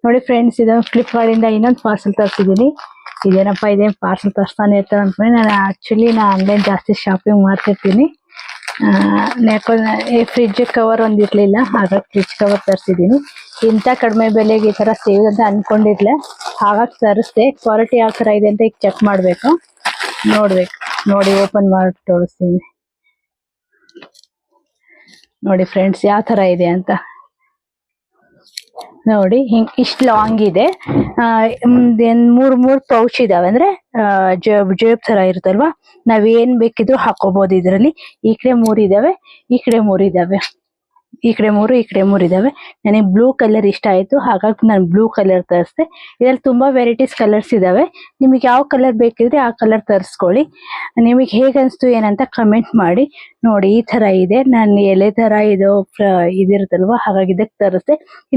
ನೋಡಿ ಫ್ರೆಂಡ್ಸ್, ಇದು ಫ್ಲಿಪ್ಕಾರ್ಟ್ ಇಂದ ಇನ್ನೊಂದು ಪಾರ್ಸೆಲ್ ತರಿಸಿದೀನಿ. ಇದೇನಪ್ಪ ಇದೇನು ಪಾರ್ಸೆಲ್ ತರಿಸ್ತಾನೆ ಇರ್ತಾರೆ ಅನ್ಕೊಂಡು ನಾನು ಆಕ್ಚುಲಿ ಆನ್ಲೈನ್ ಜಾಸ್ತಿ ಶಾಪಿಂಗ್ ಮಾಡ್ತಿರ್ತೀನಿ. ಯಾಕಂದ್ರೆ ಫ್ರಿಡ್ಜ್ ಕವರ್ ಒಂದು ಇರ್ಲಿಲ್ಲ, ಹಾಗಾಗಿ ಫ್ರಿಡ್ಜ್ ಕವರ್ ತರಿಸಿದೀನಿ. ಇಂಥ ಕಡಿಮೆ ಬೆಲೆಗೆ ಈ ತರ ಸಿಗುತ್ತೆ ಅಂತ ಅನ್ಕೊಂಡಿರ್ಲಿಲ್ಲ, ಹಾಗಾಗಿ ತರಿಸ್ದೆ. ಕ್ವಾಲಿಟಿ ಯಾವ ತರ ಇದೆ ಅಂತ ಈಗ ಚೆಕ್ ಮಾಡ್ಬೇಕು, ನೋಡ್ಬೇಕು. ನೋಡಿ ಓಪನ್ ಮಾಡಿ ತೋರಿಸ್ತೀನಿ ನೋಡಿ ಫ್ರೆಂಡ್ಸ್ ಯಾವ ತರ ಇದೆ ಅಂತ. ನೋಡಿ ಹಿಂಗ್ ಇಷ್ಟು ಲಾಂಗ್ ಇದೆ. ಮೂರ್ ಪೌಚ್ ಇದಾವೆ, ಅಂದ್ರೆ ಜೇಬ್ ತರ ಇರುತ್ತಲ್ವಾ, ನಾವೇನ್ ಬೇಕಿದ್ರು ಹಾಕೋಬಹುದು ಇದ್ರಲ್ಲಿ. ಈ ಕಡೆ 3 ಇದಾವೆ, ಈ ಕಡೆ 3 ಇದಾವೆ, ಈ ಕಡೆ 3 ಈ ಕಡೆ 3 ಇದಾವೆ. ನನಗೆ ಬ್ಲೂ ಕಲರ್ ಇಷ್ಟ ಆಯ್ತು, ಹಾಗಾಗಿ ನಾನು ಬ್ಲೂ ಕಲರ್ ತರಿಸ್ದೆ. ಇದ್ರಲ್ಲಿ ತುಂಬಾ ವೆರೈಟೀಸ್ ಕಲರ್ಸ್ ಇದಾವೆ. ನಿಮಗೆ ಯಾವ ಕಲರ್ ಬೇಕಿದ್ರೆ ಆ ಕಲರ್ ತರಿಸ್ಕೊಳ್ಳಿ. ನಿಮಗೆ ಹೇಗೆ ಅನಿಸ್ತು ಏನಂತ ಕಮೆಂಟ್ ಮಾಡಿ. ನೋಡಿ ಈ ತರ ಇದೆ, ನಾನು ಎಲೆ ತರ ಇದಿರುತ್ತಲ್ವಾ, ಹಾಗಾಗಿ ಇದಕ್ಕೆ ತರಿಸ್ದೆ. ಇನ್ನು